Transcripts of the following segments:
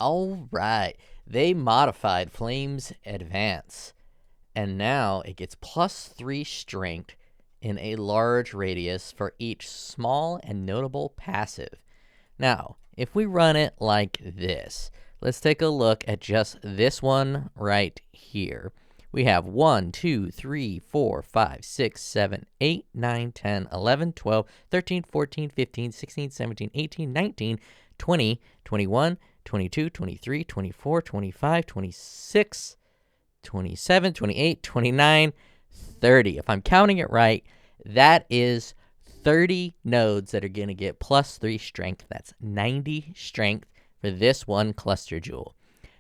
All right. They modified Flame's Advance, and now it gets +3 strength in a large radius for each small and notable passive. Now, if we run it like this, let's take a look at just this one right here. We have 1, 2, 3, 4, 5, 6, 7, 8, 9, 10, 11, 12, 13, 14, 15, 16, 17, 18, 19, 20, 21, 22, 23, 24, 25, 26, 27, 28, 29, 30. If I'm counting it right, that is 30 nodes that are going to get +3 strength. That's 90 strength for this one cluster jewel.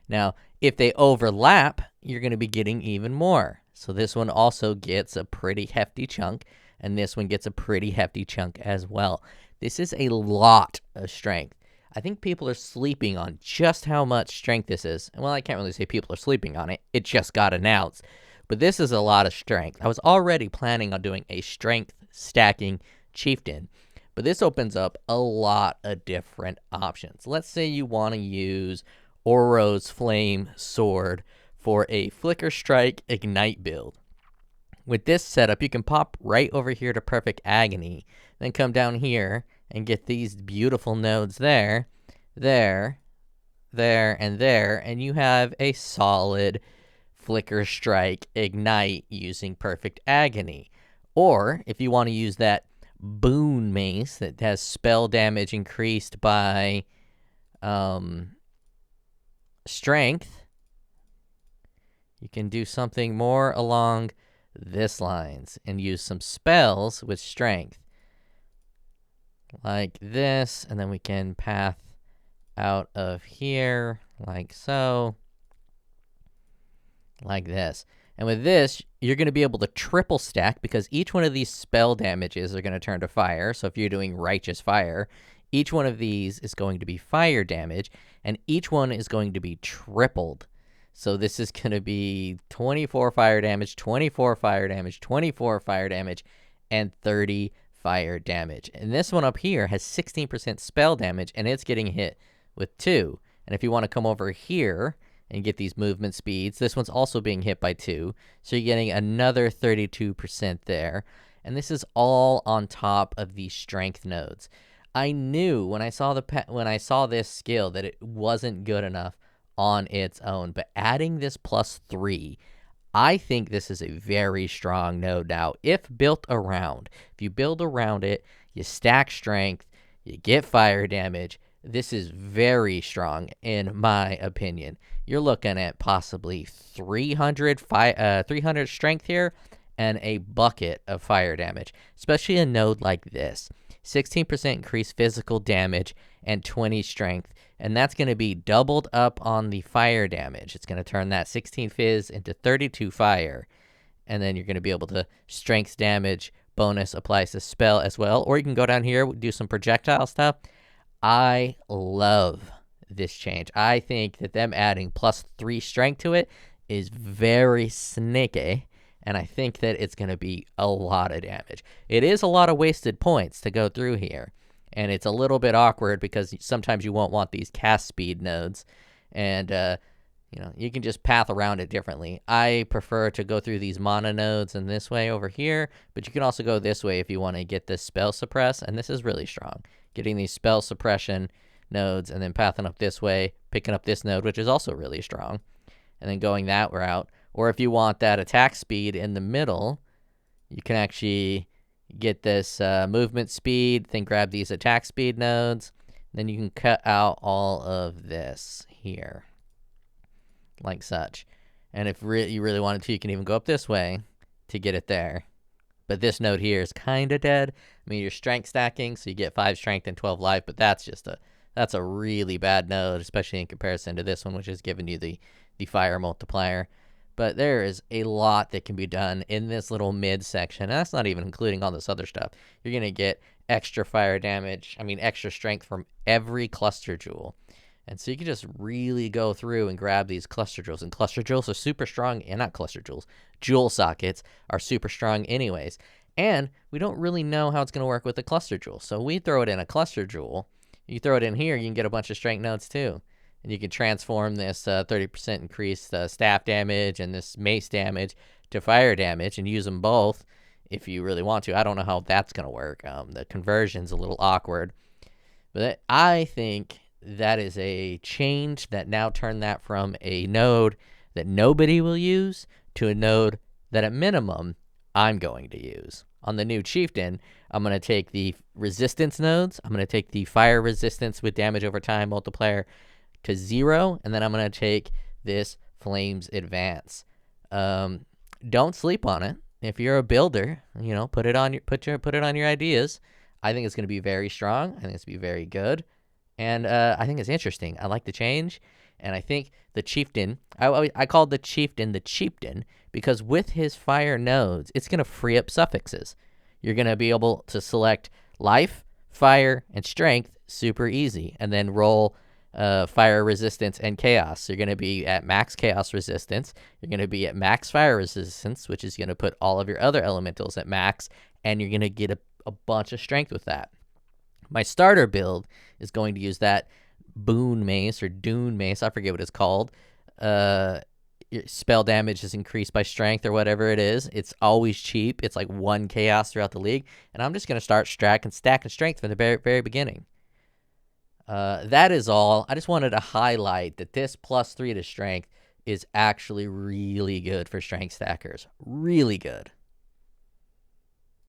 Now, if they overlap, you're going to be getting even more. So this one also gets a pretty hefty chunk, and this one gets a pretty hefty chunk as well. This is a lot of strength. I think people are sleeping on just how much strength this is. Well, I can't really say people are sleeping on it. It just got announced. But this is a lot of strength. I was already planning on doing a strength stacking Chieftain, but this opens up a lot of different options. Let's say you want to use Oro's Flame Sword for a Flicker Strike Ignite build. With this setup, you can pop right over here to Perfect Agony, then come down here and get these beautiful nodes there, and there, and you have a solid Flicker Strike Ignite using Perfect Agony. Or, if you want to use that Boon Mace that has spell damage increased by strength, you can do something more along this lines and use some spells with strength. Like this, and then we can path out of here, like so. Like this. And with this, you're going to be able to triple stack because each one of these spell damages are going to turn to fire. So if you're doing Righteous Fire, each one of these is going to be fire damage, and each one is going to be tripled. So this is going to be 24 fire damage, 24 fire damage, 24 fire damage, and 30 fire damage. And this one up here has 16% spell damage, and it's getting hit with 2. And if you want to come over here and get these movement speeds, this one's also being hit by 2. So you're getting another 32% there. And this is all on top of these strength nodes. I knew when I saw this skill that it wasn't good enough on its own, but adding this +3, I think this is a very strong node now. If built around, if you build around it, you stack strength, you get fire damage. This is very strong in my opinion. You're looking at possibly 300 strength here and a bucket of fire damage, especially a node like this. 16% increased physical damage and 20 strength, and that's going to be doubled up on the fire damage. It's going to turn that 16 fizz into 32 fire, and then you're going to be able to strength damage bonus applies to spell as well, or you can go down here, do some projectile stuff. I love this change. I think that them adding +3 strength to it is very sneaky, and I think that it's going to be a lot of damage. It is a lot of wasted points to go through here, and it's a little bit awkward because sometimes you won't want these cast speed nodes, and you can just path around it differently. I prefer to go through these mana nodes in this way over here, but you can also go this way if you want to get this spell suppress, and this is really strong. Getting these spell suppression nodes and then pathing up this way, picking up this node, which is also really strong, and then going that route. Or if you want that attack speed in the middle, you can actually get this movement speed, then grab these attack speed nodes, then you can cut out all of this here, like such. And if you really wanted to, you can even go up this way to get it there. But this node here is kind of dead. I mean, you're strength stacking, so you get 5 strength and 12 life, but that's a really bad node, especially in comparison to this one, which is giving you the fire multiplier. But there is a lot that can be done in this little mid section. And that's not even including all this other stuff. You're going to get extra fire damage, extra strength from every cluster jewel. And so you can just really go through and grab these cluster jewels. And cluster jewels are super strong, and not cluster jewels, jewel sockets are super strong anyways. And we don't really know how it's going to work with the cluster jewel. So we throw it in a cluster jewel. You throw it in here, you can get a bunch of strength nodes too. And you can transform this 30% increased staff damage and this mace damage to fire damage and use them both if you really want to. I don't know how that's going to work. The conversion's a little awkward. But I think that is a change that now turned that from a node that nobody will use to a node that at minimum I'm going to use. On the new Chieftain, I'm going to take the resistance nodes. I'm going to take the fire resistance with damage over time multiplier to 0, and then I'm going to take this Flames Advance. Don't sleep on it. If you're a builder, put it on your ideas. I think it's going to be very strong. I think it's going to be very good. And I think it's interesting. I like the change. And I think the Chieftain, I called the Chieftain because with his fire nodes, it's going to free up suffixes. You're going to be able to select life, fire, and strength super easy. And then roll fire resistance and chaos. You're going to be at max chaos resistance. You're going to be at max fire resistance, which is going to put all of your other elementals at max. And you're going to get a bunch of strength with that. My starter build is going to use that Boon Mace or Dune Mace. I forget what it's called. Your spell damage is increased by strength or whatever it is. It's always cheap. It's like 1 chaos throughout the league. And I'm just going to start stacking strength from the very, very beginning. That is all. I just wanted to highlight that this +3 to strength is actually really good for strength stackers. Really good.